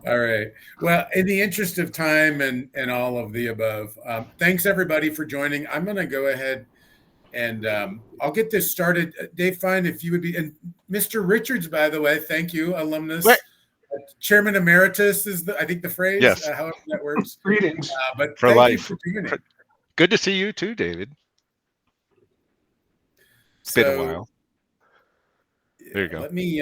All right. Well, in the interest of time and all of the above, thanks everybody for joining. I'm going to go ahead and I'll get this started. Dave Fine, if you would be, and Mr. Richards, by the way, thank you, alumnus. Wait. Chairman Emeritus is, I think, the phrase, Yes. however that works. Greetings. But For thank life. you for doing it. Good to see you too, David. It's been a while. There you go. Let me,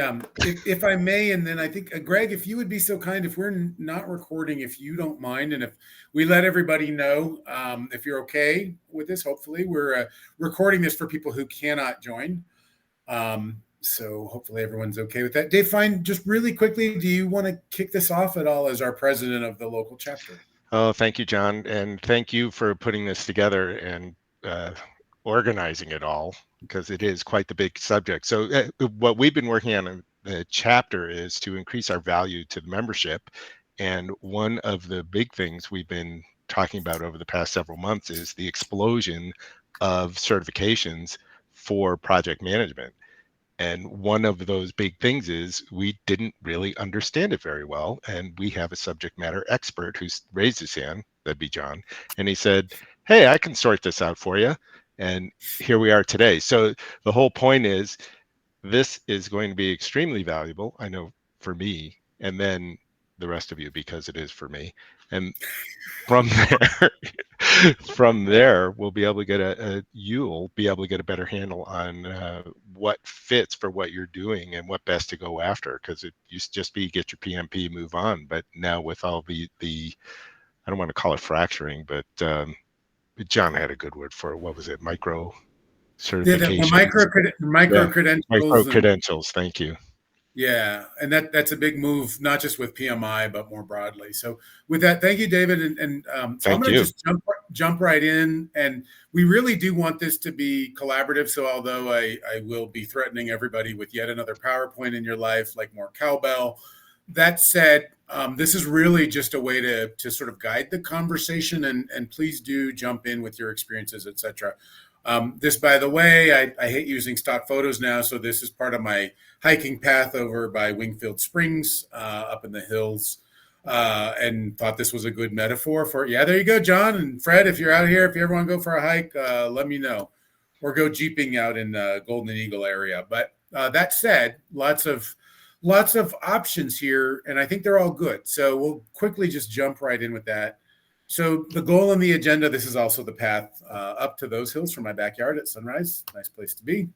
if I may, and then I think, Greg, if you would be so kind, if we're not recording, if you don't mind, and if we let everybody know, if you're okay with this, hopefully we're recording this for people who cannot join. So hopefully everyone's okay with that. Dave Fine, just really quickly, do you want to kick this off at all as our president of the local chapter? Oh, thank you, John. And thank you for putting this together and organizing it all, because it is quite the big subject. So what we've been working on in the chapter is to increase our value to the membership. And one of the big things we've been talking about over the past several months is the explosion of certifications for project management. And one of those big things is we didn't really understand it very well. And we have a subject matter expert who's raised his hand, that'd be John. And he said, hey, I can sort this out for you. And here we are today. So the whole point is this is going to be extremely valuable, I know, for me, and then the rest of you, because it is for me. And from there, we'll be able to get you'll be able to get a better handle on what fits for what you're doing and what best to go after. Because it used to just be get your PMP, move on. But now with all the I don't want to call it fracturing, but John had a good word for it. What was it? Micro certification. Yeah, micro credentials. Micro credentials. Thank you. Yeah, and that's a big move, not just with PMI, but more broadly. So with that, thank you, David. And so I'm going to just jump right in. And we really do want this to be collaborative. So although I will be threatening everybody with yet another PowerPoint in your life, like more cowbell, that said, this is really just a way to sort of guide the conversation. And please do jump in with your experiences, et cetera. This, by the way, I hate using stock photos now, so this is part of my hiking path over by Wingfield Springs up in the hills, and thought this was a good metaphor for, yeah, there you go, John and Fred, if you're out here, if you ever want to go for a hike, let me know, or go jeeping out in the Golden Eagle area. But that said, lots of options here, and I think they're all good. So we'll quickly just jump right in with that. So the goal on the agenda, this is also the path up to those hills from my backyard at sunrise. Nice place to be.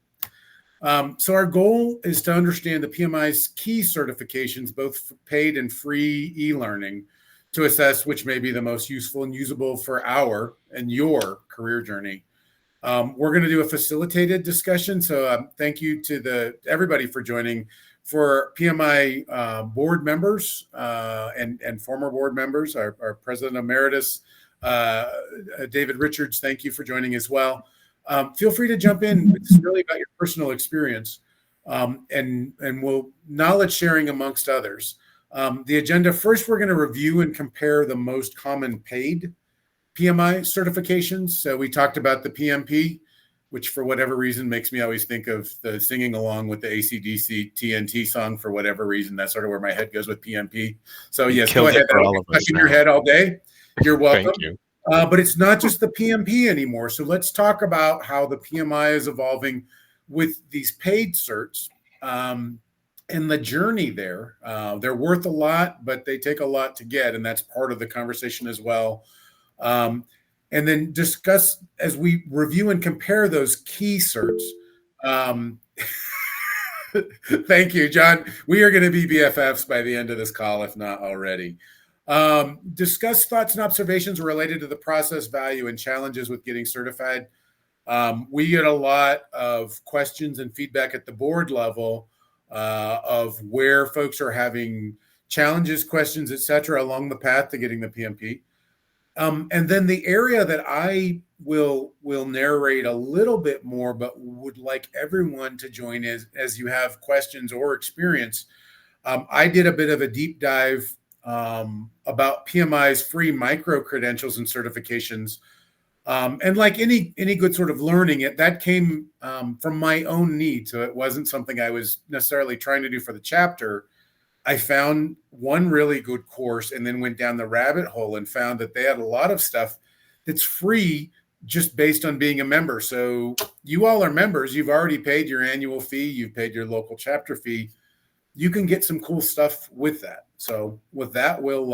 So our goal is to understand the PMI's key certifications, both paid and free e-learning, to assess which may be the most useful and usable for our and your career journey. We're going to do a facilitated discussion. So thank you to everybody for joining. For PMI board members and former board members, our President Emeritus, David Richards, thank you for joining as well. Feel free to jump in. It's really about your personal experience and we'll knowledge sharing amongst others. The agenda, first, we're going to review and compare the most common paid PMI certifications. So we talked about the PMP, which for whatever reason makes me always think of the singing along with the AC/DC TNT song. For whatever reason, that's sort of where my head goes with PMP. So yes, go ahead. That'll be stuck in your head all day. You're welcome. Thank you. But it's not just the PMP anymore. So let's talk about how the PMI is evolving with these paid certs and the journey there. They're worth a lot, but they take a lot to get, and that's part of the conversation as well. And then discuss, as we review and compare those key certs. Thank you, John. We are going to be BFFs by the end of this call, if not already. Discuss thoughts and observations related to the process, value, and challenges with getting certified. We get a lot of questions and feedback at the board level of where folks are having challenges, questions, et cetera, along the path to getting the PMP. And then the area that I will narrate a little bit more, but would like everyone to join is, as you have questions or experience. I did a bit of a deep dive about PMI's free micro credentials and certifications. And like any good sort of learning, that came from my own need. So it wasn't something I was necessarily trying to do for the chapter. I found one really good course and then went down the rabbit hole and found that they had a lot of stuff that's free just based on being a member. So you all are members. You've already paid your annual fee. You've paid your local chapter fee. You can get some cool stuff with that. So with that, we'll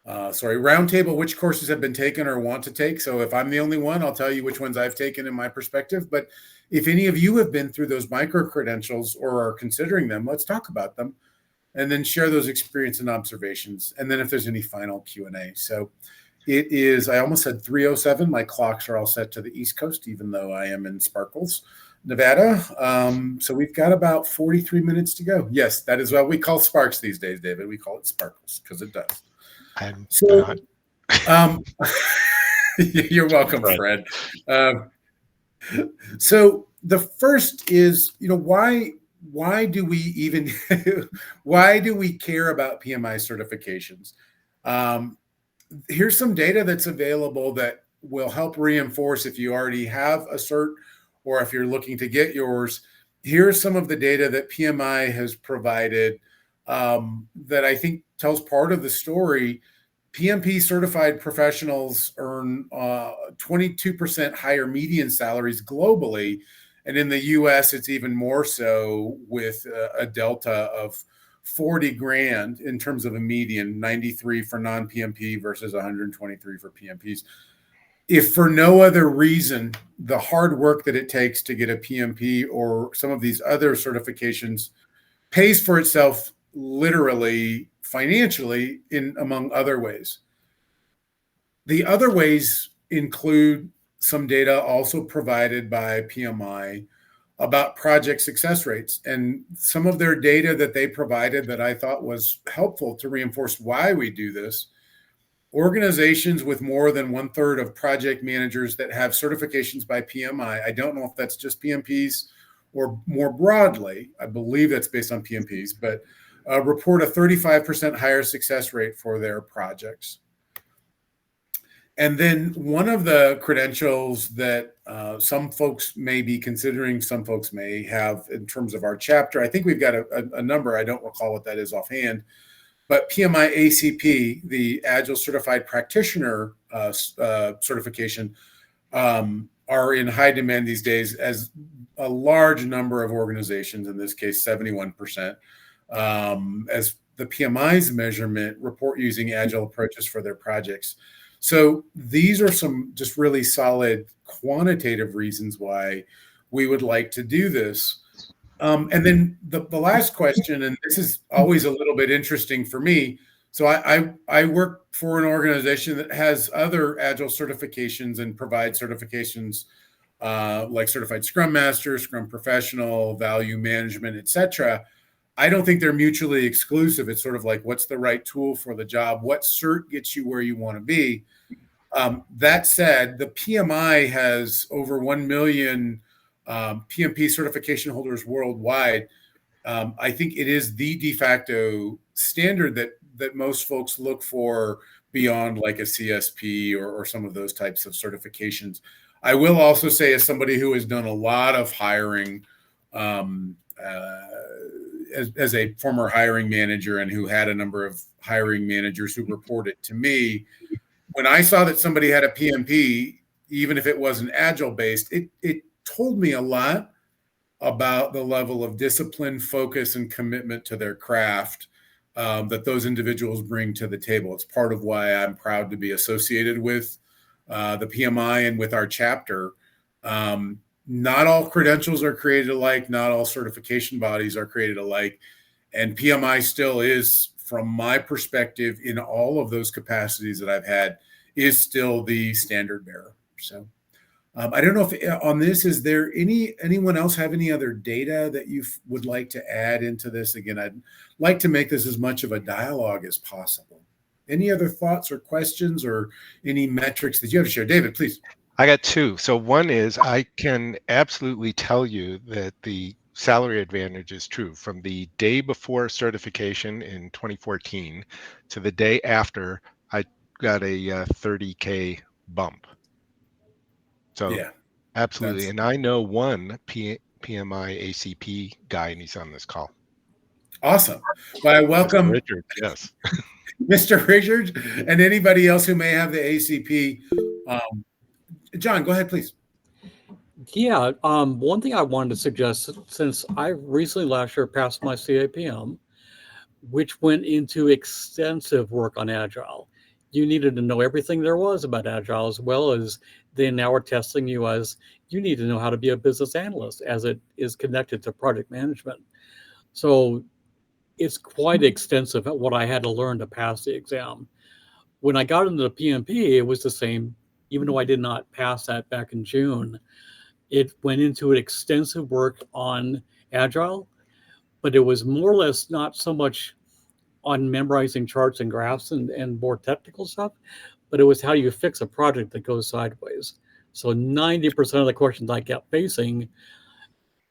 roundtable which courses have been taken or want to take. So if I'm the only one, I'll tell you which ones I've taken in my perspective. But if any of you have been through those micro credentials or are considering them, let's talk about them and then share those experience and observations. And then if there's any final Q&A. So it is, I almost said 3:07. My clocks are all set to the East Coast, even though I am in Sparkles, Nevada. So we've got about 43 minutes to go. Yes, that is what we call Sparks these days, David. We call it Sparkles because it does. I'm so, you're welcome, right. Fred. So the first is, why do we even why do we care about PMI certifications? Here's some data that's available that will help reinforce if you already have a cert or if you're looking to get yours. Here's some of the data that PMI has provided that I think tells part of the story. PMP certified professionals earn 22% higher median salaries globally. And in the US, it's even more so with a delta of 40 grand in terms of a median, 93 for non-PMP versus 123 for PMPs. If for no other reason, the hard work that it takes to get a PMP or some of these other certifications pays for itself literally financially in among other ways. The other ways include some data also provided by PMI about project success rates. And some of their data that they provided that I thought was helpful to reinforce why we do this. Organizations with more than 1/3 of project managers that have certifications by PMI, I don't know if that's just PMPs or more broadly, I believe that's based on PMPs, but report a 35% higher success rate for their projects. And then one of the credentials that some folks may be considering, some folks may have in terms of our chapter, I think we've got a number, I don't recall what that is offhand, but PMI ACP, the Agile Certified Practitioner certification, are in high demand these days as a large number of organizations, in this case 71%, as the PMI's measurement report using Agile approaches for their projects. So these are some just really solid quantitative reasons why we would like to do this. And then the last question, and this is always a little bit interesting for me. So I work for an organization that has other Agile certifications and provides certifications like Certified Scrum Master, Scrum Professional, Value Management, etc. I don't think they're mutually exclusive. It's sort of like, what's the right tool for the job? What cert gets you where you want to be? That said, the PMI has over 1 million PMP certification holders worldwide. I think it is the de facto standard that most folks look for beyond like a CSP or some of those types of certifications. I will also say, as somebody who has done a lot of hiring, as a former hiring manager and who had a number of hiring managers who reported to me, when I saw that somebody had a PMP, even if it wasn't Agile based, it told me a lot about the level of discipline, focus, and commitment to their craft that those individuals bring to the table. It's part of why I'm proud to be associated with the PMI and with our chapter. Not all credentials are created alike. Not all certification bodies are created alike. And PMI still is, from my perspective, in all of those capacities that I've had, is still the standard bearer. So I don't know if on this, is there anyone else have any other data that you would like to add into this? Again, I'd like to make this as much of a dialogue as possible. Any other thoughts or questions or any metrics that you have to share? David, please. I got two. So one is, I can absolutely tell you that the salary advantage is true. From the day before certification in 2014 to the day after, I got a 30K bump. So yeah, absolutely. And I know one PMI ACP guy, and he's on this call. Awesome. Well, I Mr. welcome Richard, yes. Mr. Richard and anybody else who may have the ACP. Um, John, go ahead, please. Yeah, one thing I wanted to suggest, since I recently last year passed my CAPM, which went into extensive work on Agile. You needed to know everything there was about Agile, as well as they now are testing you as you need to know how to be a business analyst as it is connected to project management. So it's quite extensive at what I had to learn to pass the exam. When I got into the PMP, it was the same, even though I did not pass that back in June. It went into an extensive work on Agile, but it was more or less not so much on memorizing charts and graphs and more technical stuff, but it was how you fix a project that goes sideways. So 90% of the questions I kept facing,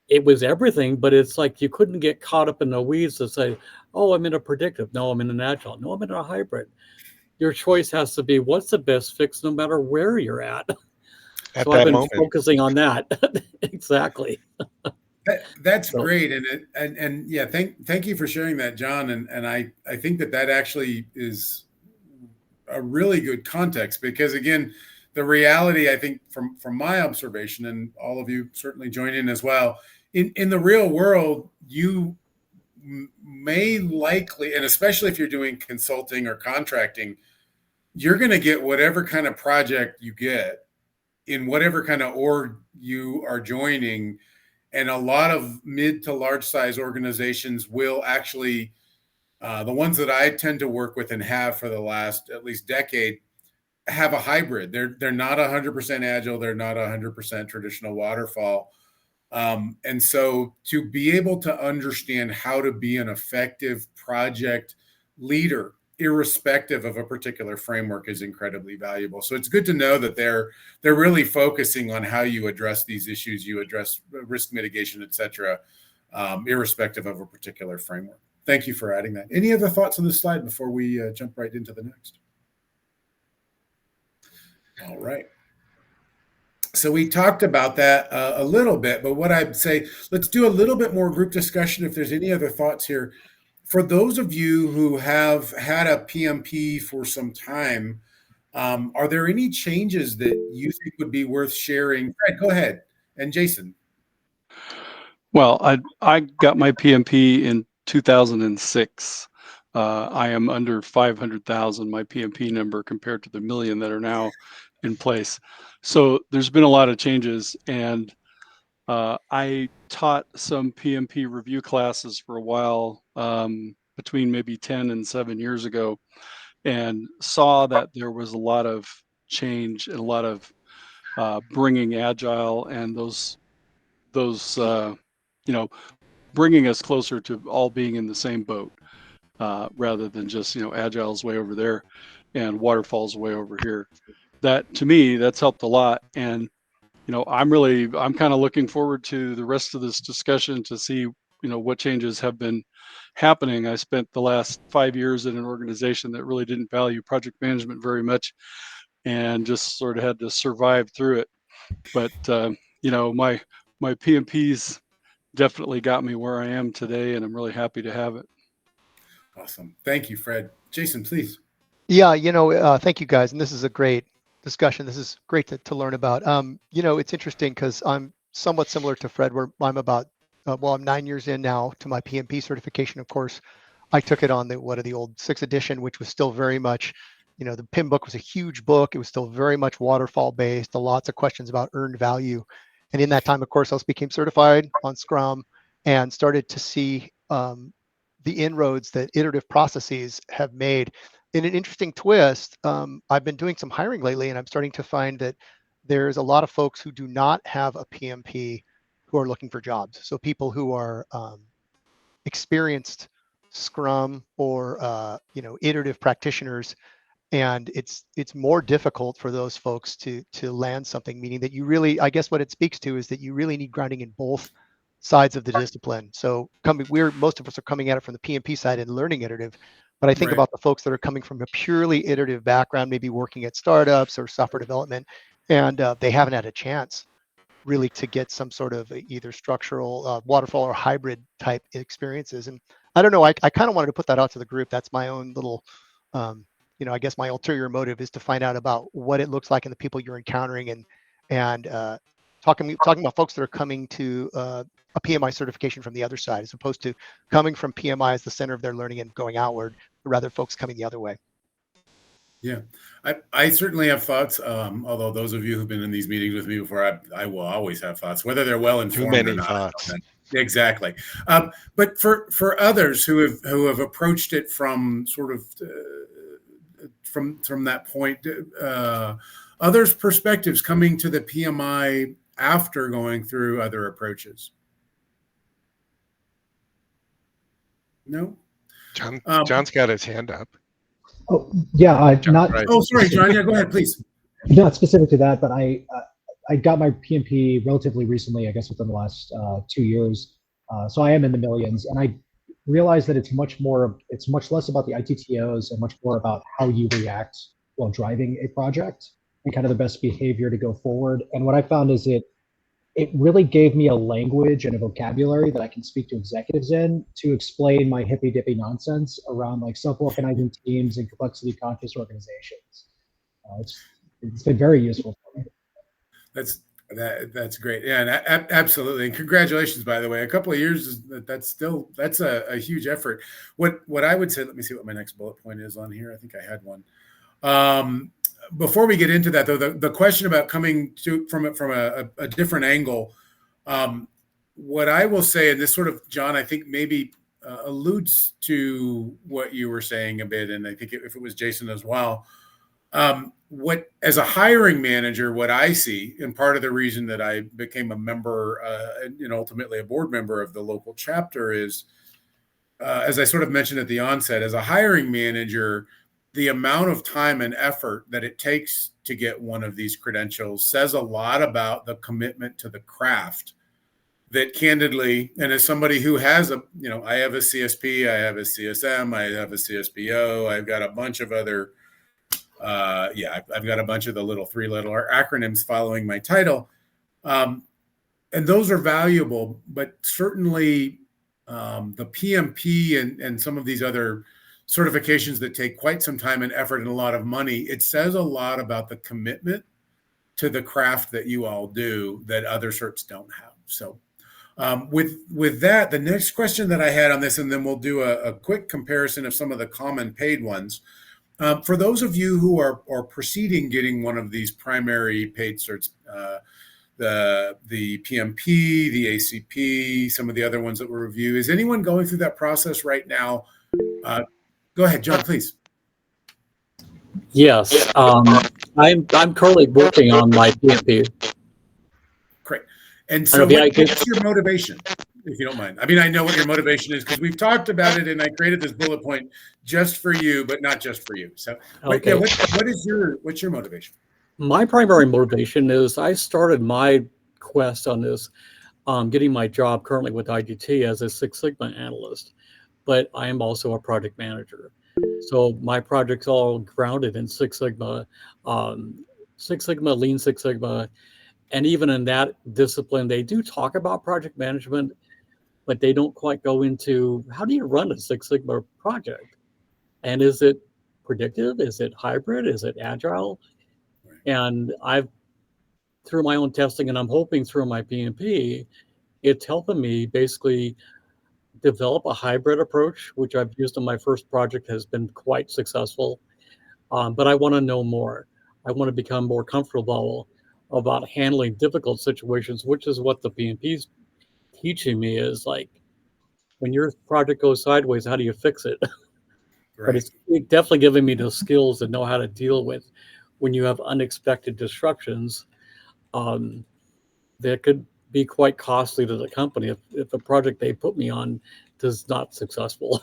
it was everything, but it's like you couldn't get caught up in the weeds to say, oh, I'm in a predictive. No, I'm in an agile. No, I'm in a hybrid. Your choice has to be what's the best fix no matter where you're at. At So I've that been moment. focusing on that. Exactly. That's great, and yeah, thank you for sharing that, John. And I think that actually is a really good context, because again, the reality, I think, from my observation, and all of you certainly join in as well, in the real world, you may likely, and especially if you're doing consulting or contracting, you're going to get whatever kind of project you get in whatever kind of org you are joining. And a lot of mid to large size organizations will actually, the ones that I tend to work with and have for the last at least decade, have a hybrid. They're not 100% agile. They're not 100% traditional waterfall. And so to be able to understand how to be an effective project leader, irrespective of a particular framework, is incredibly valuable. So it's good to know that they're really focusing on how you address these issues, you address risk mitigation, et cetera, irrespective of a particular framework. Thank you for adding that. Any other thoughts on this slide before we jump right into the next? All right. So we talked about that a little bit, but what I'd say, let's do a little bit more group discussion if there's any other thoughts here. For those of you who have had a PMP for some time, are there any changes that you think would be worth sharing? Fred, go ahead. And Jason. Well, I got my PMP in 2006. I am under 500,000, my PMP number, compared to the million that are now in place. So there's been a lot of changes, and I taught some PMP review classes for a while, between maybe 10 and 7 years ago, and saw that there was a lot of change and a lot of bringing agile and those you know bringing us closer to all being in the same boat, rather than just agile's way over there and waterfall's way over here. That, to me, that's helped a lot. And I'm kind of looking forward to the rest of this discussion to see what changes have been happening. I spent the last 5 years in an organization that really didn't value project management very much, and just sort of had to survive through it. But my PMPs definitely got me where I am today, and I'm really happy to have it. Awesome. Thank you, Fred. Jason, please. Yeah, thank you guys. And this is a great discussion. This is great to learn about. It's interesting because I'm somewhat similar to Fred, where I'm about, I'm 9 years in now to my PMP certification. Of course, I took it on the old 6th edition, which was still very much, the PIM book was a huge book. It was still very much waterfall based, lots of questions about earned value. And in that time, of course, I also became certified on Scrum and started to see the inroads that iterative processes have made. In an interesting twist, I've been doing some hiring lately, and I'm starting to find that there's a lot of folks who do not have a PMP who are looking for jobs. So people who are experienced Scrum or iterative practitioners, and it's more difficult for those folks to land something. Meaning that you really, I guess what it speaks to is that you really need grounding in both sides of the discipline. So most of us are coming at it from the PMP side and learning iterative. But I think about the folks that are coming from a purely iterative background, maybe working at startups or software development, and they haven't had a chance really to get some sort of either structural waterfall or hybrid type experiences. And I don't know. I kind of wanted to put that out to the group. That's my own little, I guess my ulterior motive is to find out about what it looks like and the people you're encountering, and talking about folks that are coming to a PMI certification from the other side, as opposed to coming from PMI as the center of their learning and going outward, but rather folks coming the other way. Yeah, I certainly have thoughts. Although those of you who've been in these meetings with me before, I will always have thoughts, whether they're well informed Too many or not. thoughts. Exactly. But for others who have approached it from sort of from that point, others' perspectives coming to the PMI after going through other approaches. No. John's got his hand up. Oh yeah, not. Right. Oh, sorry, John. Yeah, go ahead, please. Not specific to that, but I got my PMP relatively recently, I guess within the last 2 years. So I am in the millions, and I realized that it's much less about the ITTOs and much more about how you react while driving a project and kind of the best behavior to go forward. And what I found is it really gave me a language and a vocabulary that I can speak to executives in to explain my hippy dippy nonsense around like self-organizing teams and complexity conscious organizations. It's been very useful for me. That's great. Yeah, and absolutely. And congratulations, by the way. A couple of years, that's a huge effort. What I would say, let me see what my next bullet point is on here. I think I had one. Before we get into that, though, the question about coming from a different angle, what I will say, and this sort of, John, I think maybe alludes to what you were saying a bit, and I think if it was Jason as well, what as a hiring manager, what I see, and part of the reason that I became a member and ultimately a board member of the local chapter is, as I sort of mentioned at the onset, as a hiring manager, the amount of time and effort that it takes to get one of these credentials says a lot about the commitment to the craft that candidly, and as somebody who has I have a CSP, I have a CSM, I have a CSPO, I've got a bunch of other, I've got a bunch of the little three-letter acronyms following my title. And those are valuable, but certainly the PMP and some of these other certifications that take quite some time and effort and a lot of money, it says a lot about the commitment to the craft that you all do that other certs don't have. So with that, the next question that I had on this, and then we'll do a quick comparison of some of the common paid ones. For those of you who are preceding getting one of these primary paid certs, the PMP, the ACP, some of the other ones that we'll review, is anyone going through that process right now? Go ahead, John, please. Yes, I'm currently working on my PMP. Great. And so what's your motivation, if you don't mind? I mean, I know what your motivation is because we've talked about it and I created this bullet point just for you, but not just for you. So okay. What's your motivation? My primary motivation is I started my quest on this, getting my job currently with IDT as a Six Sigma analyst, but I am also a project manager. So my project's all grounded in Six Sigma, Lean Six Sigma. And even in that discipline, they do talk about project management, but they don't quite go into how do you run a Six Sigma project? And is it predictive? Is it hybrid? Is it agile? And I've, through my own testing, and I'm hoping through my PMP, it's helping me basically develop a hybrid approach, which I've used on my first project, has been quite successful. But I want to know more. I want to become more comfortable about handling difficult situations, which is what the PMP is teaching me, is like, when your project goes sideways, how do you fix it? Right. But it's definitely giving me the skills to know how to deal with when you have unexpected disruptions that could be quite costly to the company if a project they put me on is not successful.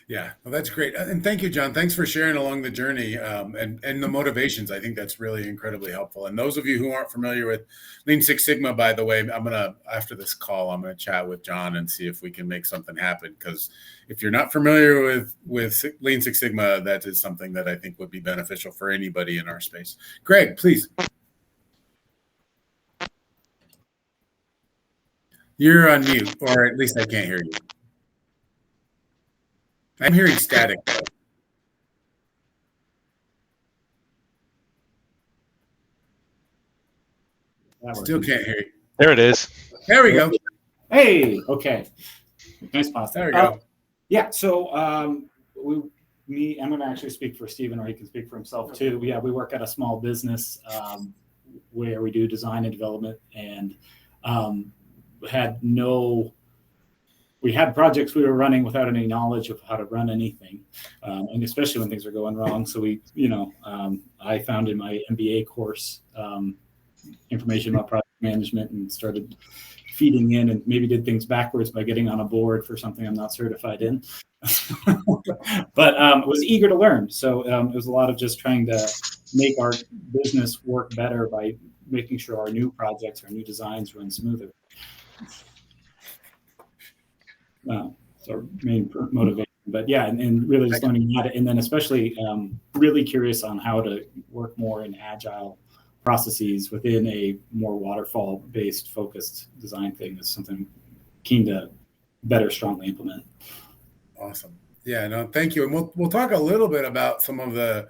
Yeah, well, that's great. And thank you, John. Thanks for sharing along the journey and the motivations. I think that's really incredibly helpful. And those of you who aren't familiar with Lean Six Sigma, by the way, after this call, I'm going to chat with John and see if we can make something happen. Because if you're not familiar with Lean Six Sigma, that is something that I think would be beneficial for anybody in our space. Greg, please. You're on mute, or at least I can't hear you. I'm hearing static. Still can't hear you. There it is. There we go. Hey, okay. Nice pause. There we go. Yeah, so I'm going to actually speak for Stephen, or he can speak for himself too. Yeah, we work at a small business where we do design and development, and we had projects we were running without any knowledge of how to run anything, and especially when things are going wrong. So I found in my MBA course information about project management and started feeding in, and maybe did things backwards by getting on a board for something I'm not certified in. But was eager to learn. So it was a lot of just trying to make our business work better by making sure our new projects, our new designs run smoother. It's our main motivation. But yeah, and really just learning how to, and then especially really curious on how to work more in agile processes within a more waterfall-based focused design thing is something keen to better strongly implement. Awesome. Yeah, no, thank you. And we'll talk a little bit about some of the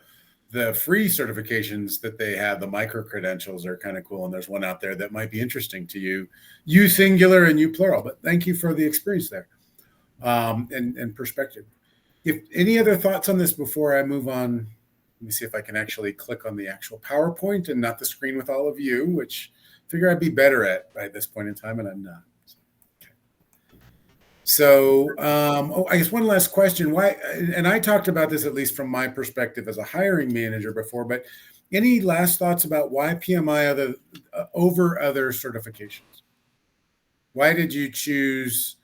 free certifications that they have. The micro credentials are kind of cool, and there's one out there that might be interesting to you. You singular and you plural, but thank you for the experience there and perspective. If any other thoughts on this before I move on, let me see if I can actually click on the actual PowerPoint and not the screen with all of you, which I figure I'd be better at by this point in time, and I'm not. So, I guess one last question. Why? And I talked about this, at least from my perspective as a hiring manager before, but any last thoughts about why PMI over other certifications? Why did you choose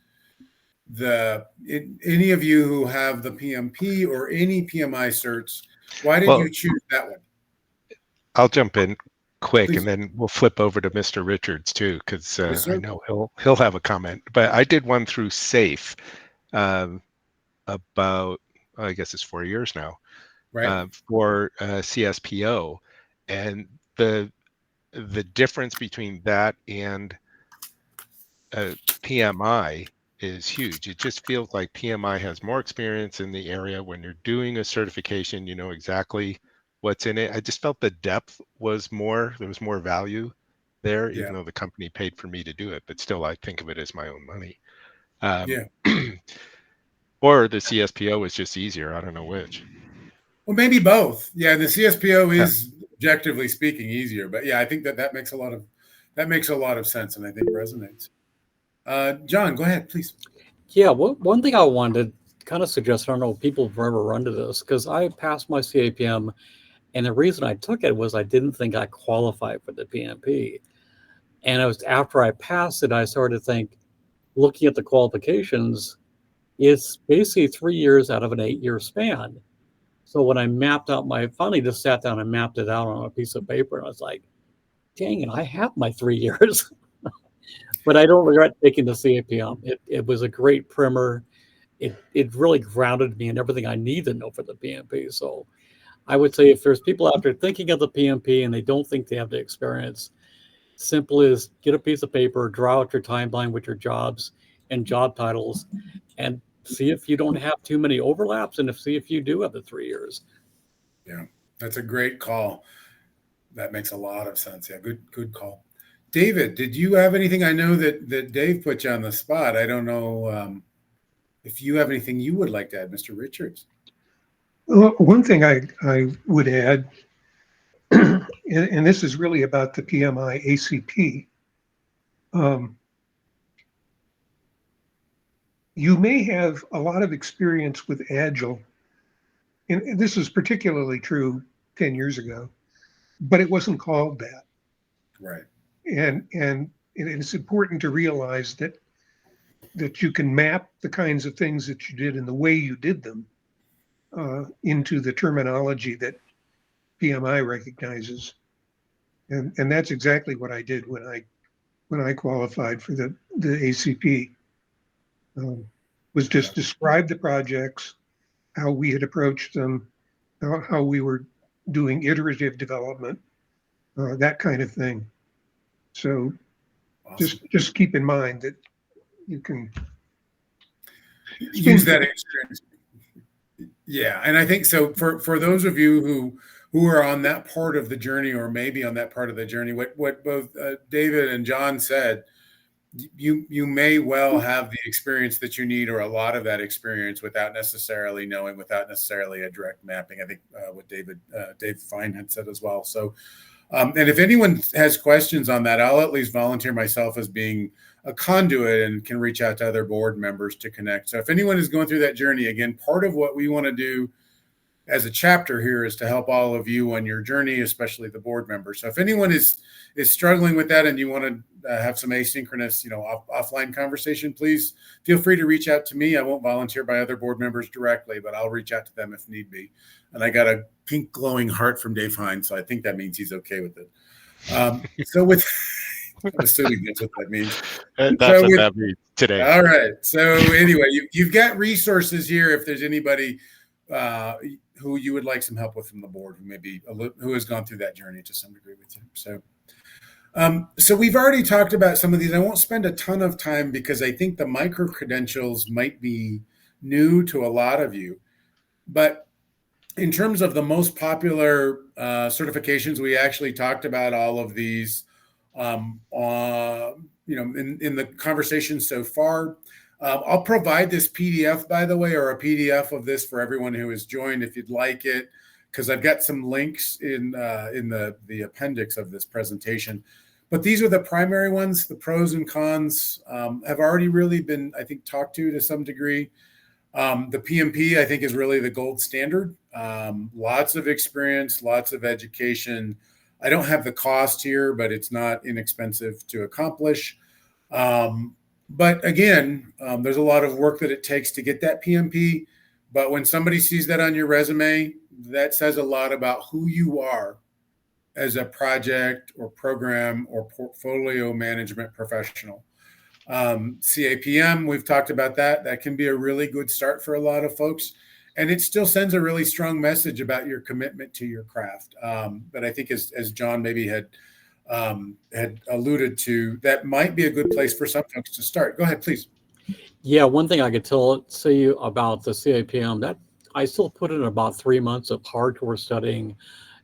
any of you who have the PMP or any PMI certs? Why did you choose that one? I'll jump in quick, Please. and then we'll flip over to Mr. Richards too, because Yes, I know he'll have a comment. But I did one through SAFE about, I guess it's 4 years now, right? For CSPO, and the difference between that and PMI is huge. It just feels like PMI has more experience in the area. When you're doing a certification, you know exactly what's in it. I just felt the depth was more, there was more value there, even though the company paid for me to do it, but still I think of it as my own money. Or the CSPO is just easier. I don't know which. Well, maybe both. Yeah, the CSPO is objectively speaking easier, but yeah, I think that makes a lot of sense, and I think resonates. John, go ahead, please. Yeah, one thing I wanted to kind of suggest, I don't know if people have ever run to this, because I passed my CAPM, and the reason I took it was I didn't think I qualified for the PMP. And it was after I passed it, I started to think, looking at the qualifications, it's basically 3 years out of an 8-year span. So when I finally just sat down and mapped it out on a piece of paper, and I was like, dang it, I have my 3 years. But I don't regret taking the CAPM. It was a great primer. It really grounded me in everything I need to know for the PMP. So I would say if there's people out there thinking of the PMP and they don't think they have the experience, simple as get a piece of paper, draw out your timeline with your jobs and job titles, and see if you don't have too many overlaps, and see if you do have the 3 years. Yeah, that's a great call. That makes a lot of sense. Yeah, good call. David, did you have anything? I know that Dave put you on the spot. I don't know if you have anything you would like to add, Mr. Richards. Well, one thing I would add, and this is really about the PMI ACP. You may have a lot of experience with Agile, and this is particularly true 10 years ago, but it wasn't called that. Right. And it's important to realize that you can map the kinds of things that you did and the way you did them into the terminology that PMI recognizes, and that's exactly what I did when I qualified for the ACP. Was just describe the projects, how we had approached them, how we were doing iterative development, that kind of thing. So awesome. just keep in mind that you can use that experience. Yeah, and I think so for those of you who are on that part of the journey, or maybe on that part of the journey, what both David and John said, you may well have the experience that you need, or a lot of that experience, without necessarily knowing, without necessarily a direct mapping. I think what Dave Fine had said as well. So, and if anyone has questions on that, I'll at least volunteer myself as being a conduit and can reach out to other board members to connect. So if anyone is going through that journey, again, part of what we want to do as a chapter here is to help all of you on your journey, especially the board members. So if anyone is struggling with that and you want to have some asynchronous, offline conversation, please feel free to reach out to me. I won't volunteer by other board members directly, but I'll reach out to them if need be. And I got a pink glowing heart from Dave Hines, so I think that means he's okay with it. So with I'm assuming that's what that means. That's what that means today. All right. So anyway, you've got resources here if there's anybody who you would like some help with from the board, who has gone through that journey to some degree with you. So we've already talked about some of these. I won't spend a ton of time because I think the micro credentials might be new to a lot of you. But in terms of the most popular certifications, we actually talked about all of these in the conversation so far. I'll provide this PDF, by the way, or a PDF of this for everyone who has joined if you'd like it, because I've got some links in the appendix of this presentation. But these are the primary ones. The pros and cons have already really been, I think, talked to some degree. The PMP, I think, is really the gold standard. Lots of experience, lots of education. I don't have the cost here, but it's not inexpensive to accomplish. But again, there's a lot of work that it takes to get that PMP. But when somebody sees that on your resume, that says a lot about who you are as a project or program or portfolio management professional. CAPM, we've talked about that. That can be a really good start for a lot of folks. And it still sends a really strong message about your commitment to your craft. But I think as John maybe had alluded to, that might be a good place for some folks to start. Go ahead, please. Yeah, one thing I could say you about the CAPM, that I still put in about 3 months of hardcore studying,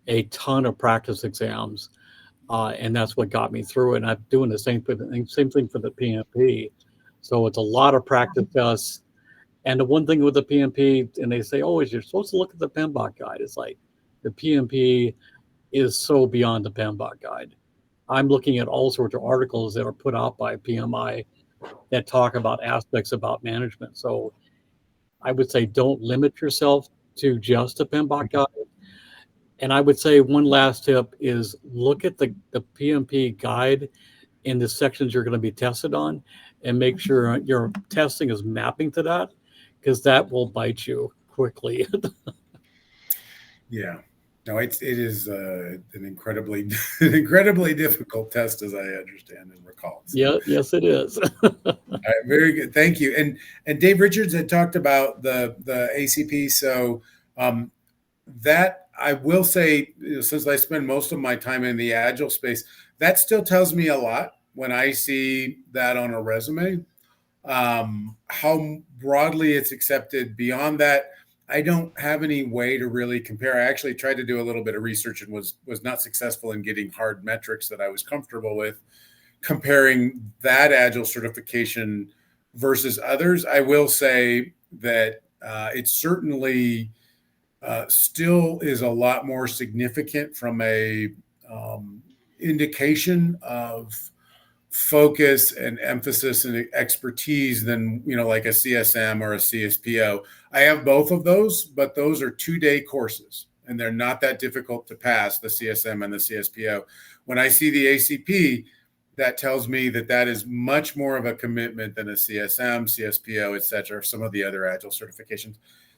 a ton of practice exams, and that's what got me through it. And I'm doing the same thing for the PMP. So it's a lot of practice tests. And the one thing with the PMP, and they say, oh, you're supposed to look at the PMBOK guide. It's like the PMP is so beyond the PMBOK guide. I'm looking at all sorts of articles that are put out by PMI that talk about aspects about management. So I would say don't limit yourself to just a PMBOK guide. And I would say one last tip is look at the PMP guide in the sections you're going to be tested on and make sure your testing is mapping to that, because that will bite you quickly. Yeah. No, it is an incredibly difficult test, as I understand and recall. So. Yeah, yes, it is. All right, very good, thank you. And Dave Richards had talked about the ACP. So that I will say, since I spend most of my time in the Agile space, that still tells me a lot when I see that on a resume. How broadly it's accepted. Beyond that, I don't have any way to really compare. I actually tried to do a little bit of research and was not successful in getting hard metrics that I was comfortable with comparing that Agile certification versus others. I will say that it certainly still is a lot more significant from a indication of focus and emphasis and expertise than, like a CSM or a CSPO. I have both of those, but those are 2-day courses and they're not that difficult to pass, the CSM and the CSPO. When I see the ACP, that tells me that is much more of a commitment than a CSM, CSPO, et cetera, some of the other Agile certifications.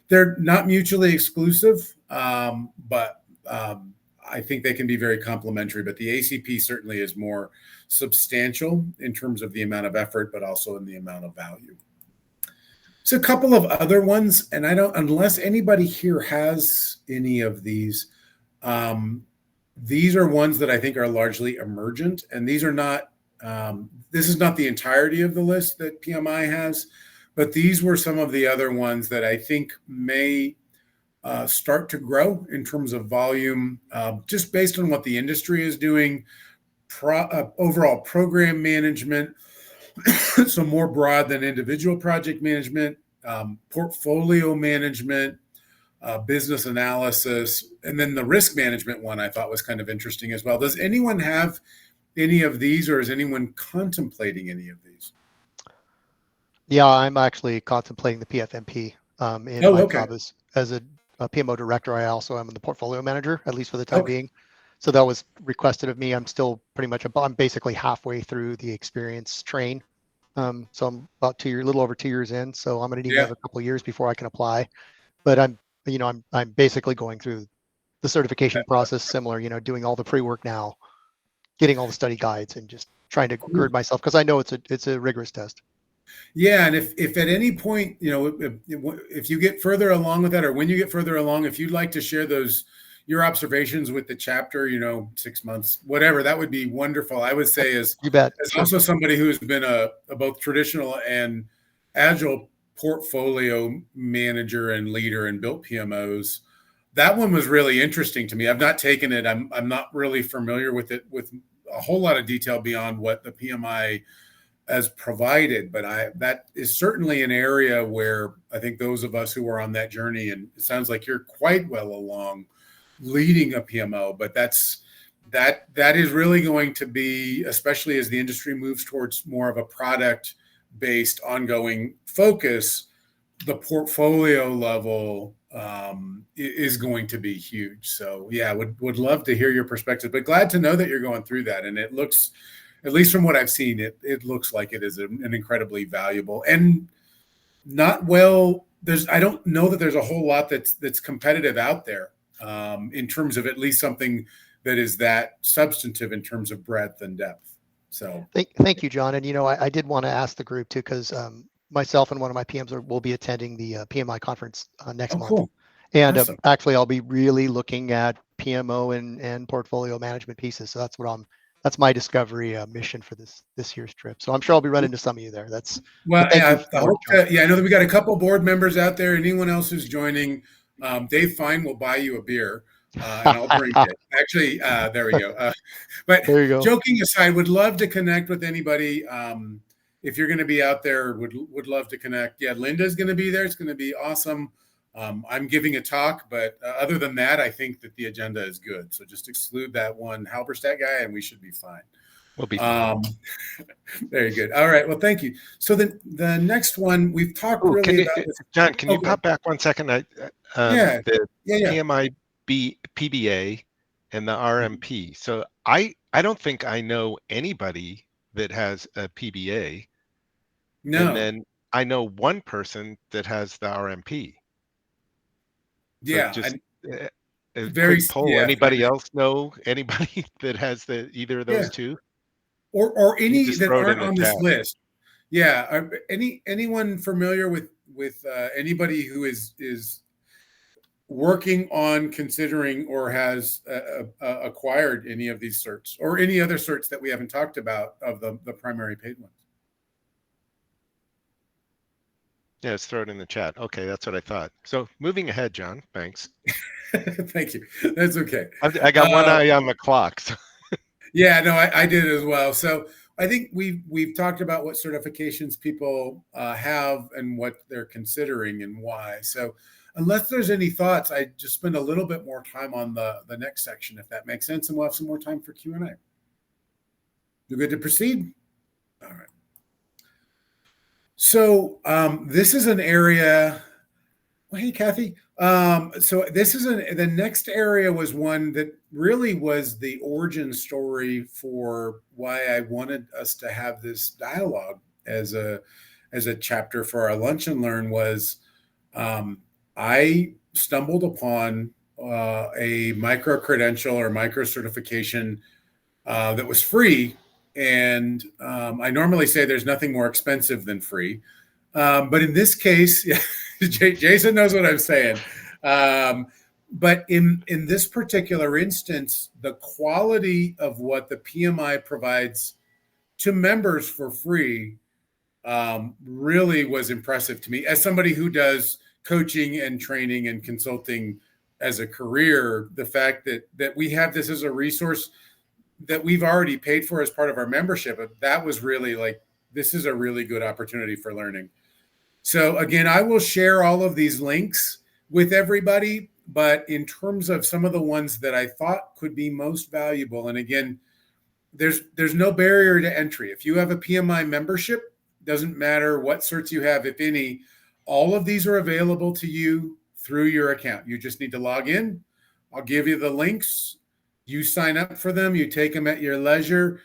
They're not mutually exclusive, but I think they can be very complementary, but the ACP certainly is more substantial in terms of the amount of effort, but also in the amount of value. So a couple of other ones, and unless anybody here has any of these are ones that I think are largely emergent, and these are not, this is not the entirety of the list that PMI has, but these were some of the other ones that I think may start to grow in terms of volume, just based on what the industry is doing, overall program management, so more broad than individual project management, portfolio management, business analysis, and then the risk management one I thought was kind of interesting as well. Does anyone have any of these, or is anyone contemplating any of these? Yeah, I'm actually contemplating the PFMP in my job as a PMO director. I also am the portfolio manager, at least for the time being. So that was requested of me. I'm still pretty much, I'm basically halfway through the experience train. So I'm about a little over 2 years in. So I'm going to need another couple of years before I can apply. But I'm basically going through the certification process, similar, doing all the pre-work now, getting all the study guides, and just trying to gird myself, because I know it's a rigorous test. Yeah, and if at any point, if you get further along with that, or when you get further along, if you'd like to share your observations with the chapter, 6 months, whatever, that would be wonderful. I would say, as also somebody who's been a both traditional and agile portfolio manager and leader and built PMOs, that one was really interesting to me. I've not taken it. I'm not really familiar with it with a whole lot of detail beyond what the PMI as provided, but that is certainly an area where I think those of us who are on that journey, and it sounds like you're quite well along leading a PMO, but that is really going to be, especially as the industry moves towards more of a product-based ongoing focus, the portfolio level is going to be huge. So yeah, would love to hear your perspective, but glad to know that you're going through that. And it looks, at least from what I've seen, it looks like it is an incredibly valuable and I don't know that there's a whole lot that's competitive out there in terms of at least something that is that substantive in terms of breadth and depth. So thank you, John. And I did want to ask the group too, because myself and one of my PMs will be attending the PMI conference next month. Cool. And awesome. Actually, I'll be really looking at PMO and portfolio management pieces. So that's my discovery mission for this year's trip. So I'm sure I'll be running into some of you there. I know that we got a couple board members out there. Anyone else who's joining, Dave Fine will buy you a beer, and I'll drink it. Actually, there we go. But there you go. Joking aside, would love to connect with anybody. If you're going to be out there, would love to connect. Yeah, Linda's going to be there. It's going to be awesome. I'm giving a talk, but other than that, I think that the agenda is good. So just exclude that one Halberstadt guy, and we should be fine. We'll be fine. Very good. All right. Well, thank you. So the next one we've talked about. John, can you pop back 1 second? The PMI PBA and the RMP. So I don't think I know anybody that has a PBA. No. And then I know one person that has the RMP. So yeah. Just quick poll. Anybody else know anybody that has either of those two? Or any that aren't on this list? Yeah. Anyone familiar with anybody who is working on considering or has acquired any of these certs, or any other certs that we haven't talked about of the primary paid ones? Yeah, let's throw it in the chat. Okay, that's what I thought. So moving ahead, John, thanks. Thank you. That's okay. I got one eye on the clock. So. Yeah, no, I did as well. So I think we've talked about what certifications people have and what they're considering and why. So unless there's any thoughts, I just spend a little bit more time on the next section, if that makes sense, and we'll have some more time for Q&A. You good to proceed? All right. So this is an area. Well, hey, Kathy. So this is the next area was one that really was the origin story for why I wanted us to have this dialogue as a chapter for our Lunch and Learn. Was I stumbled upon a micro credential or micro certification that was free. And I normally say there's nothing more expensive than free. But in this case, Jason knows what I'm saying. But in this particular instance, the quality of what the PMI provides to members for free really was impressive to me. As somebody who does coaching and training and consulting as a career, the fact that we have this as a resource that we've already paid for as part of our membership, that was really like, this is a really good opportunity for learning. So again, I will share all of these links with everybody, but in terms of some of the ones that I thought could be most valuable, and again, there's no barrier to entry. If you have a PMI membership, doesn't matter what certs you have, if any, all of these are available to you through your account. You just need to log in. I'll give you the links. You sign up for them. You take them at your leisure.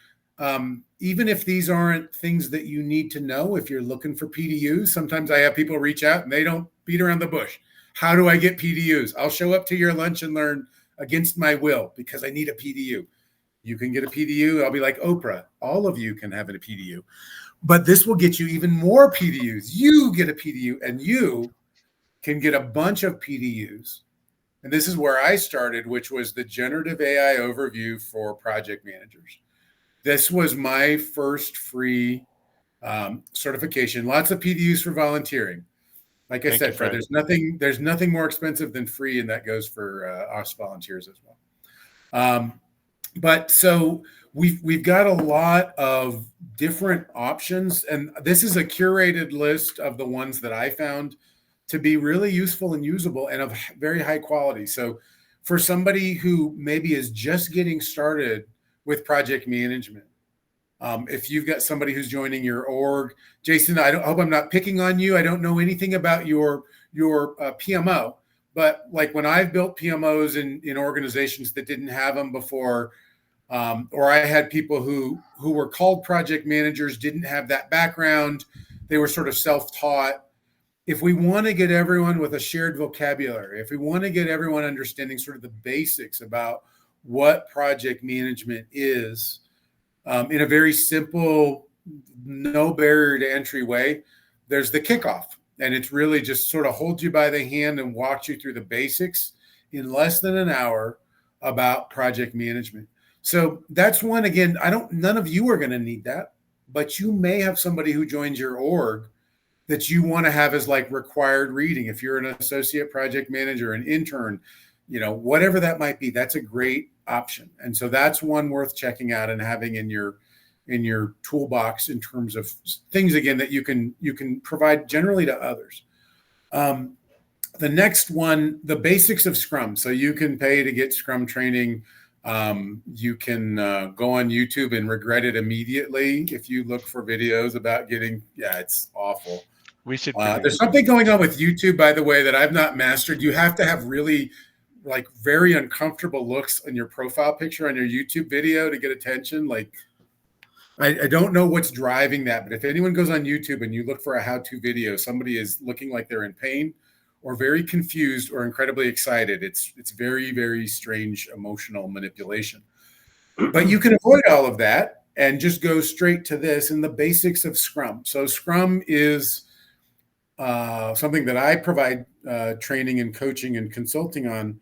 Even if these aren't things that you need to know, if you're looking for PDUs, sometimes I have people reach out and they don't beat around the bush. How do I get PDUs? I'll show up to your lunch and learn against my will because I need a PDU. You can get a PDU. I'll be like Oprah. All of you can have a PDU. But this will get you even more PDUs. You get a PDU and you can get a bunch of PDUs. And this is where I started, which was the generative AI overview for project managers. This was my first free certification. Lots of PDUs for volunteering. Like I said, Fred, there's nothing more expensive than free, and that goes for us volunteers as well. But so we've got a lot of different options, and this is a curated list of the ones that I found to be really useful and usable and of very high quality. So for somebody who maybe is just getting started with project management, if you've got somebody who's joining your org, Jason, I hope I'm not picking on you. I don't know anything about your PMO, but like when I've built PMOs in organizations that didn't have them before, or I had people who were called project managers, didn't have that background, they were sort of self-taught. If we want to get everyone with a shared vocabulary, if we want to get everyone understanding sort of the basics about what project management is, in a very simple, no barrier to entry way, there's the kickoff. And it's really just sort of holds you by the hand and walks you through the basics in less than an hour about project management. So that's one. Again, none of you are going to need that, but you may have somebody who joins your org that you want to have as like required reading. If you're an associate project manager, an intern, whatever that might be, that's a great option. And so that's one worth checking out and having in your toolbox in terms of things, again, that you can provide generally to others. The next one, the basics of Scrum. So you can pay to get Scrum training. You can go on YouTube and regret it immediately if you look for videos about it's awful. We should. There's something going on with YouTube, by the way, that I've not mastered. You have to have really like very uncomfortable looks in your profile picture on your YouTube video to get attention. Like, I don't know what's driving that, but if anyone goes on YouTube and you look for a how-to video, somebody is looking like they're in pain or very confused or incredibly excited. It's very, very strange emotional manipulation. But you can avoid all of that and just go straight to this and the basics of Scrum. So Scrum is something that I provide training and coaching and consulting on.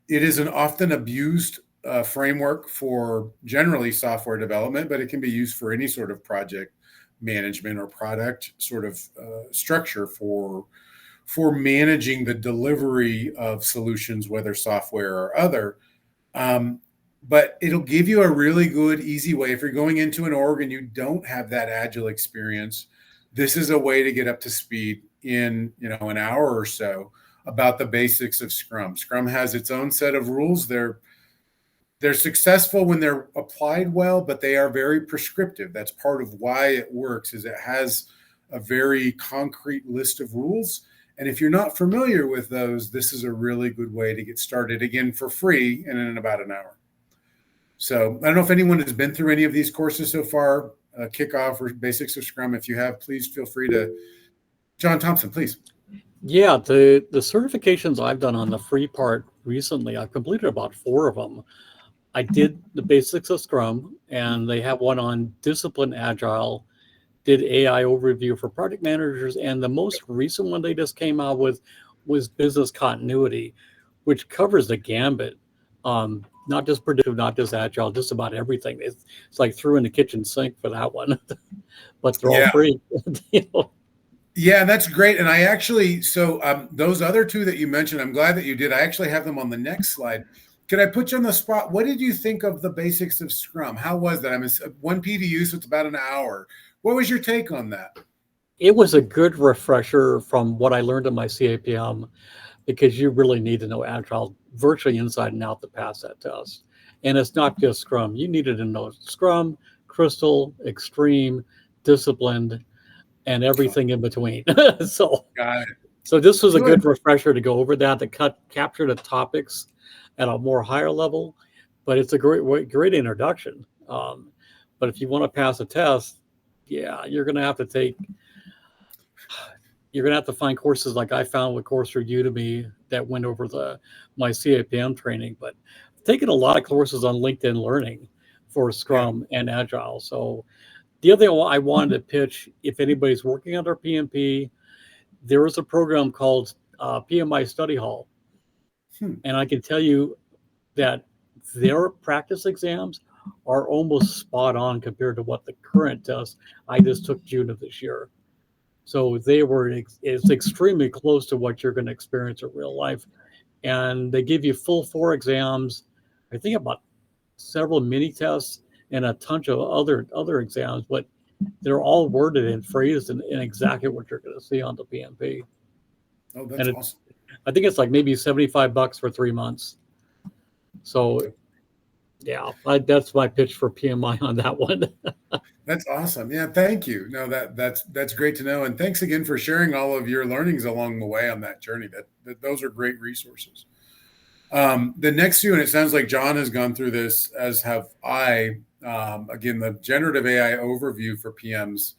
It is an often abused framework for generally software development, but it can be used for any sort of project management or product sort of structure for managing the delivery of solutions, whether software or other. But it'll give you a really good, easy way. If you're going into an org and you don't have that Agile experience, this is a way to get up to speed in an hour or so about the basics of Scrum. Scrum has its own set of rules. They're successful when they're applied well, but they are very prescriptive. That's part of why it works, is it has a very concrete list of rules. And if you're not familiar with those, this is a really good way to get started, again, for free and in about an hour. So I don't know if anyone has been through any of these courses so far, Kickoff or Basics of Scrum. If you have, please feel free to. John Thompson, please. Yeah, the certifications I've done on the free part recently, I've completed about 4 of them. I did the basics of Scrum, and they have one on Discipline Agile, did AI overview for project managers, and the most recent one they just came out with was business continuity, which covers the gambit. Not just predictive, not just agile, just about everything. It's like threw in the kitchen sink for that one, but they're all free. Yeah, that's great. And I actually, so those other two that you mentioned, I'm glad that you did. I actually have them on the next slide. Could I put you on the spot? What did you think of the basics of Scrum? How was that? I mean, 1 PDU, so it's about an hour. What was your take on that? It was a good refresher from what I learned in my CAPM, because you really need to know Agile virtually inside and out to pass that test. And it's not just Scrum. You needed to know Scrum, Crystal, Extreme, Disciplined, and everything in between. So, Got it. So this was a good refresher to go over that, to capture the topics at a more higher level. But it's a great introduction. But if you want to pass a test, yeah, you're going to have to find courses like I found with course through Udemy that went over my CAPM training. But I've taken a lot of courses on LinkedIn Learning for Scrum and Agile. So the other thing I wanted to pitch, if anybody's working under PMP, there is a program called PMI Study Hall. And I can tell you that their practice exams are almost spot on compared to what the current test I just took June of this year. So it's extremely close to what you're going to experience in real life. And they give you full 4 exams, I think about several mini tests and a ton of other exams, but they're all worded and phrased in exactly what you're going to see on the PMP. Oh, that's awesome. I think it's like maybe $75 for 3 months. So yeah, that's my pitch for PMI on that one. That's awesome. Yeah, thank you. No, that's great to know. And thanks again for sharing all of your learnings along the way on that journey. Those are great resources. The next few, and it sounds like John has gone through this, as have I. Again, the generative AI overview for PMs.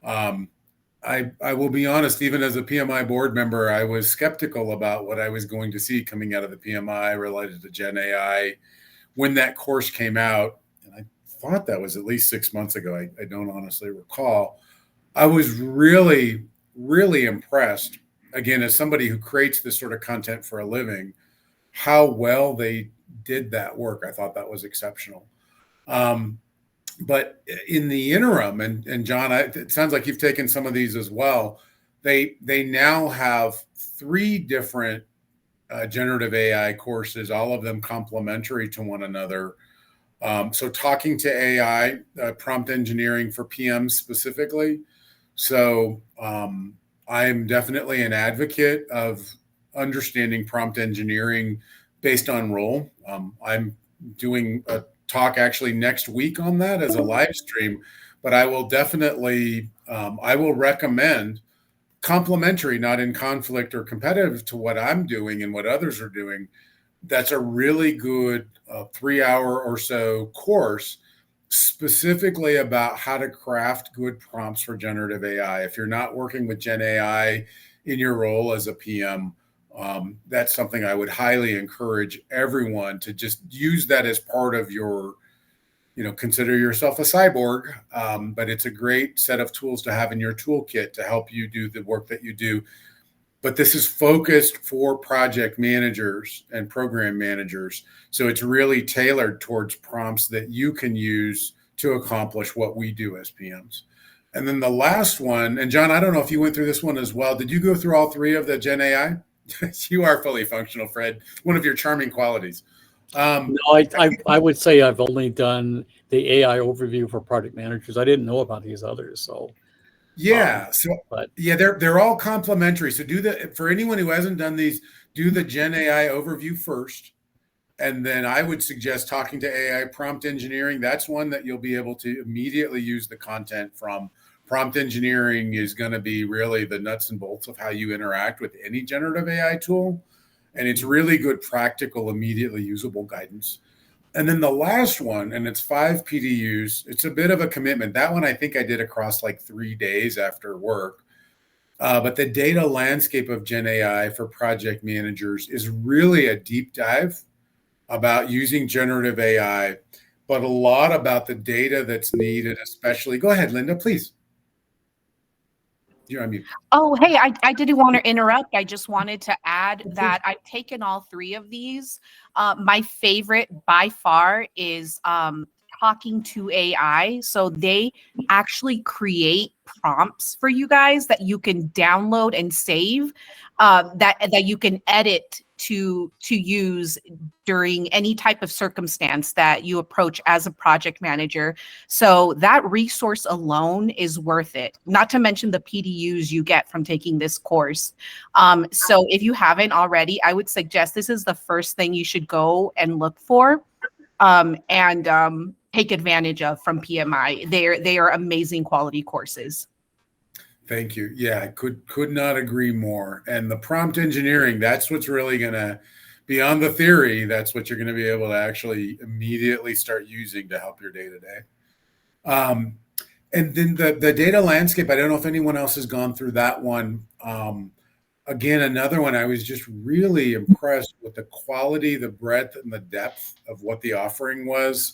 I will be honest, even as a PMI board member, I was skeptical about what I was going to see coming out of the PMI related to Gen AI when that course came out. And I thought that was at least 6 months ago. I don't honestly recall. I was really, really impressed, again, as somebody who creates this sort of content for a living, how well they did that work. I thought that was exceptional. But in the interim, and John, it sounds like you've taken some of these as well. They now have 3 different generative AI courses, all of them complementary to one another. So talking to AI, prompt engineering for PMs specifically. So I'm definitely an advocate of understanding prompt engineering based on role. I'm doing a talk actually next week on that as a live stream, but I will definitely, I will recommend complementary, not in conflict or competitive to what I'm doing and what others are doing. That's a really good 3-hour or so course specifically about how to craft good prompts for generative AI. If you're not working with Gen AI in your role as a PM, that's something I would highly encourage everyone to just use that as part of your, consider yourself a cyborg, but it's a great set of tools to have in your toolkit to help you do the work that you do. But this is focused for project managers and program managers. So it's really tailored towards prompts that you can use to accomplish what we do as PMs. And then the last one, and John, I don't know if you went through this one as well. Did you go through all 3 of the Gen AI? You are fully functional, Fred. One of your charming qualities. No, I would say I've only done the AI overview for project managers. I didn't know about these others. So yeah, they're all complementary. So for anyone who hasn't done these, do the Gen AI overview first. And then I would suggest talking to AI prompt engineering. That's one that you'll be able to immediately use the content from. Prompt engineering is going to be really the nuts and bolts of how you interact with any generative AI tool. And it's really good, practical, immediately usable guidance. And then the last one, and it's 5 PDUs. It's a bit of a commitment. That one I think I did across like 3 days after work. But the data landscape of Gen AI for project managers is really a deep dive about using generative AI, but a lot about the data that's needed, especially. Go ahead, Linda, please. You're on mute. Oh, hey, I didn't want to interrupt. I just wanted to add that I've taken all 3 of these. My favorite by far is talking to AI. So they actually create prompts for you guys that you can download and save, that you can edit to use during any type of circumstance that you approach as a project manager. So that resource alone is worth it, not to mention the PDUs you get from taking this course. So if you haven't already, I would suggest this is the first thing you should go and look for, and take advantage of from PMI. They are amazing quality courses. Thank you. Yeah, I could not agree more. And the prompt engineering, that's what's really going to, beyond the theory, that's what you're going to be able to actually immediately start using to help your day to day. And then the data landscape, I don't know if anyone else has gone through that one. Again, another one, I was just really impressed with the quality, the breadth, and the depth of what the offering was,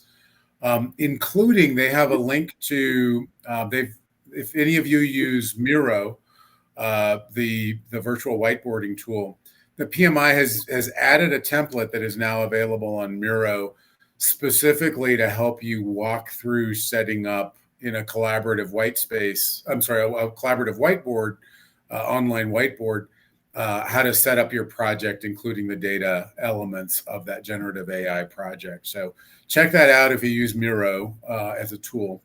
including they have a link to, if any of you use Miro, the virtual whiteboarding tool, the PMI has added a template that is now available on Miro specifically to help you walk through setting up in a collaborative a collaborative whiteboard, online whiteboard, how to set up your project, including the data elements of that generative AI project. So check that out if you use Miro as a tool.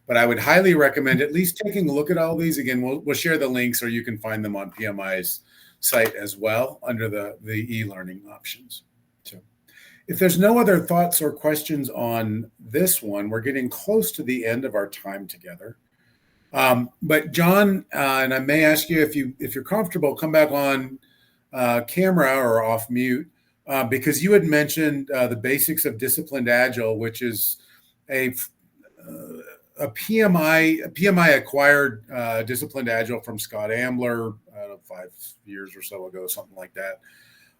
But I would highly recommend at least taking a look at all these. Again, we'll share the links, or you can find them on PMI's site as well under the e-learning options. So if there's no other thoughts or questions on this one, we're getting close to the end of our time together. But John, and I may ask you if you're comfortable, come back on camera or off mute, because you had mentioned the basics of disciplined agile, which is a PMI acquired disciplined agile from Scott Ambler 5 years or so ago, something like that.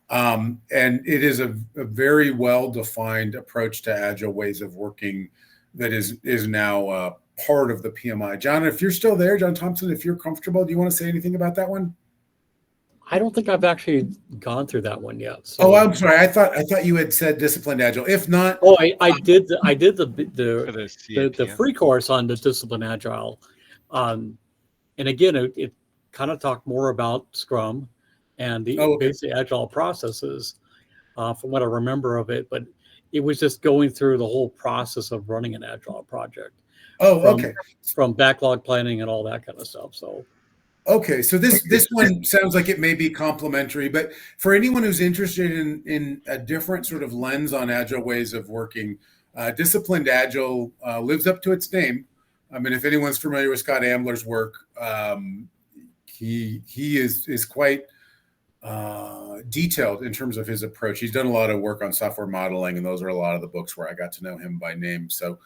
And it is a very well-defined approach to agile ways of working that is now part of the PMI. John, if you're still there, John Thompson, if you're comfortable, do you want to say anything about that one? I don't think I've actually gone through that one yet. So. Oh, I'm sorry. I thought you had said disciplined agile. If not, I did the free course on the disciplined agile, and again, it kind of talked more about Scrum and the basic agile processes, from what I remember of it. But it was just going through the whole process of running an agile project. From backlog planning and all that kind of stuff. So. Okay, so this one sounds like it may be complementary, but for anyone who's interested in a different sort of lens on agile ways of working, disciplined agile lives up to its name. I mean, if anyone's familiar with Scott Ambler's work, he is quite detailed in terms of his approach. He's done a lot of work on software modeling, and those are a lot of the books where I got to know him by name. So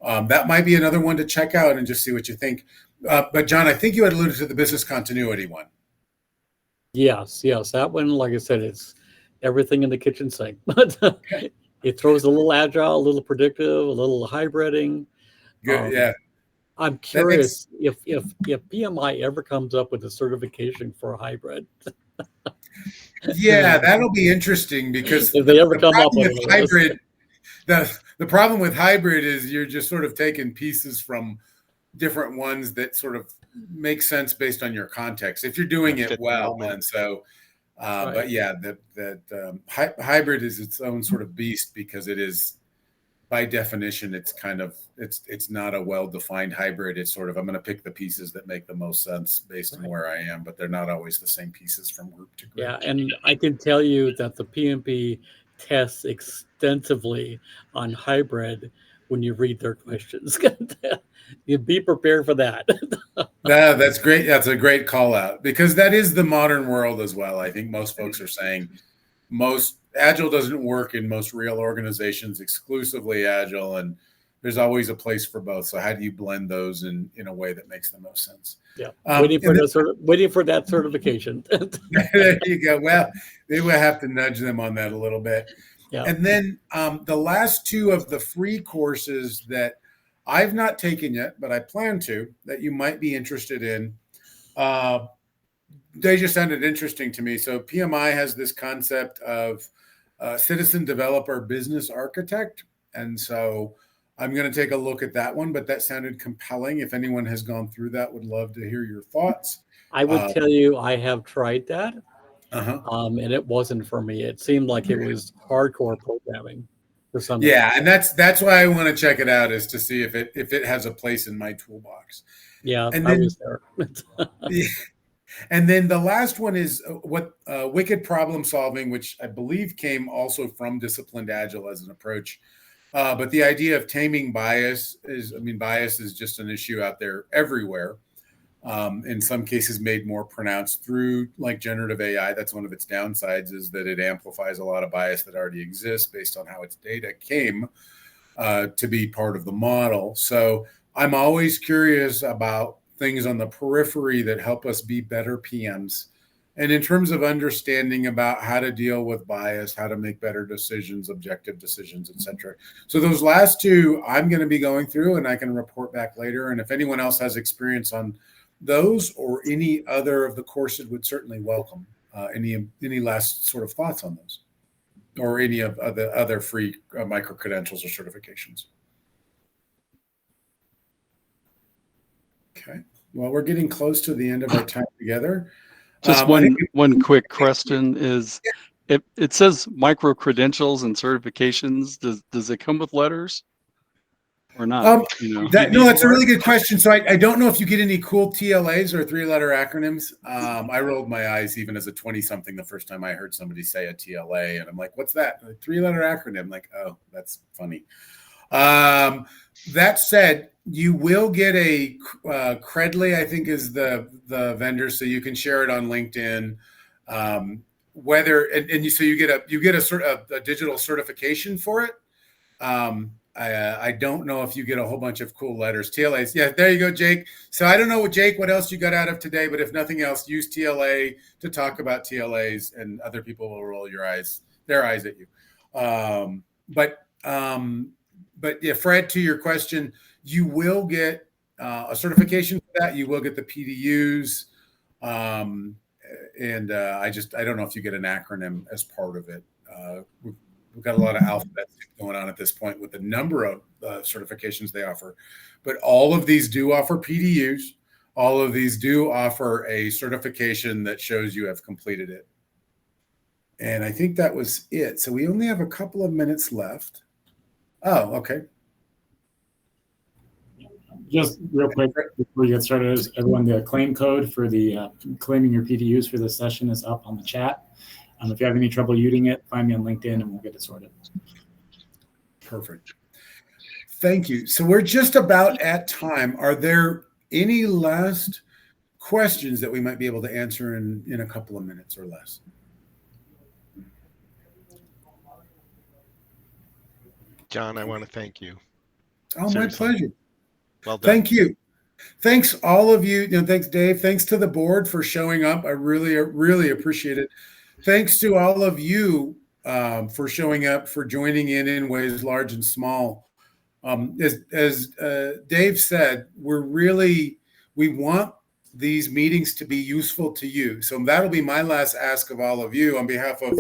that might be another one to check out and just see what you think. But John, I think you had alluded to the business continuity one. Yes, that one, like I said, it's everything in the kitchen sink. But it throws a little agile, a little predictive, a little hybriding. Good, yeah. I'm curious if PMI ever comes up with a certification for a hybrid. Yeah, that'll be interesting, because if they ever come up with hybrid, the problem with hybrid is you're just sort of taking pieces from different ones that sort of make sense based on your context, if you're doing it well. And so, but yeah, hybrid is its own sort of beast, because it is, by definition, it's kind of, it's not a well-defined hybrid. It's sort of, I'm going to pick the pieces that make the most sense based on where I am, but they're not always the same pieces from group to group. Yeah, and I can tell you that the PMP tests extensively on hybrid when you read their questions. You be prepared for that. That's great. That's a great call out, because that is the modern world as well. I think most folks are saying most agile doesn't work in most real organizations exclusively agile, and there's always a place for both. So how do you blend those in a way that makes the most sense? Yeah, waiting for that certification. There you go. Well, they will have to nudge them on that a little bit. Yeah. And then the last two of the free courses that I've not taken yet, but I plan to, that you might be interested in, they just sounded interesting to me. So PMI has this concept of citizen developer business architect. And so I'm going to take a look at that one, but that sounded compelling. If anyone has gone through that, would love to hear your thoughts. I would tell you I have tried that, Uh-huh. and it wasn't for me. It seemed like it was hardcore programming for some. Yeah, and that's why I want to check it out, is to see if it has a place in my toolbox. Yeah, and I then, was there. Yeah. And then the last one is wicked problem solving, which I believe came also from disciplined agile as an approach. But the idea of taming bias bias is just an issue out there everywhere. In some cases made more pronounced through like generative AI. That's one of its downsides, is that it amplifies a lot of bias that already exists based on how its data came to be part of the model. So I'm always curious about things on the periphery that help us be better PMs. And in terms of understanding about how to deal with bias, how to make better decisions, objective decisions, et cetera. So those last two I'm going to be going through, and I can report back later. And if anyone else has experience on those or any other of the courses, would certainly welcome any last sort of thoughts on those, or any of the other free micro credentials or certifications. Okay. Well, we're getting close to the end of our time together. Just one quick question is, it says micro credentials and certifications. Does it come with letters or not? No, that's a really good question. So I don't know if you get any cool TLAs or 3-letter acronyms. I rolled my eyes even as a 20-something the first time I heard somebody say a TLA, and I'm like, what's that? A 3-letter acronym? Like, oh, that's funny. That said, you will get a Credly, I think, is the vendor, so you can share it on LinkedIn. So you get a digital certification for it. I don't know if you get a whole bunch of cool letters. TLAs. Yeah, there you go, Jake. So I don't know, Jake, what else you got out of today, but if nothing else, use TLA to talk about TLAs, and other people will roll their eyes at you. But yeah, Fred, to your question, you will get a certification for that. You will get the PDUs. I don't know if you get an acronym as part of it. We've got a lot of alphabet going on at this point with the number of certifications they offer. But all of these do offer PDUs. All of these do offer a certification that shows you have completed it. And I think that was it. So we only have a couple of minutes left. Oh, okay. Just real quick before you get started, everyone, the claim code for the claiming your PDUs for this session is up on the chat. If you have any trouble using it, find me on LinkedIn and we'll get it sorted. Perfect. Thank you. So we're just about at time. Are there any last questions that we might be able to answer in a couple of minutes or less? John, I want to thank you. Oh, seriously. My pleasure. Well done. Thank you. Thanks, all of you. Thanks, Dave. Thanks to the board for showing up. I really, really appreciate it. Thanks to all of you for showing up, for joining in ways large and small. As Dave said, we want these meetings to be useful to you. So that'll be my last ask of all of you on behalf of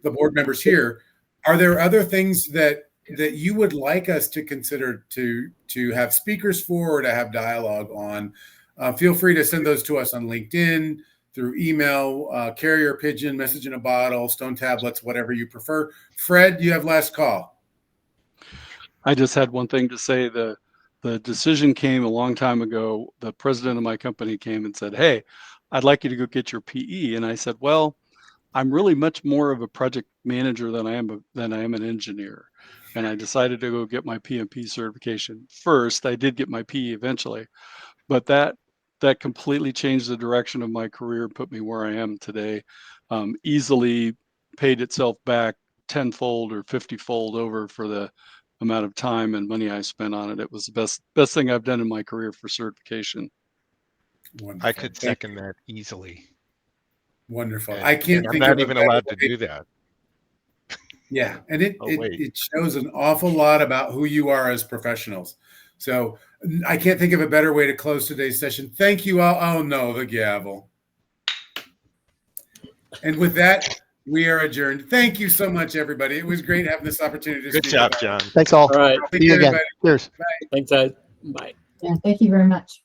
the board members here. Are there other things that you would like us to consider to have speakers for, or to have dialogue on? Feel free to send those to us on LinkedIn, through email, carrier pigeon, message in a bottle, stone tablets, whatever you prefer. Fred, you have last call. I just had one thing to say. The decision came a long time ago. The president of my company came and said, "Hey, I'd like you to go get your PE." And I said, "Well, I'm really much more of a project manager than I am an engineer." And I decided to go get my PMP certification first. I did get my PE eventually, but that completely changed the direction of my career, put me where I am today. Easily paid itself back 10-fold or 50-fold over for the amount of time and money I spent on it. It was the best thing I've done in my career for certification. Wonderful. I could second that easily. Wonderful. And I can't think I'm of not even allowed to do that. Yeah, and it shows an awful lot about who you are as professionals. So I can't think of a better way to close today's session. Thank you all. Oh no, the gavel. And with that, We are adjourned. Thank you so much, everybody. It was great having this opportunity to Good speak. job, John. Thanks all. All right. See you again. Cheers. Thanks, guys. Bye. Yeah, thank you very much.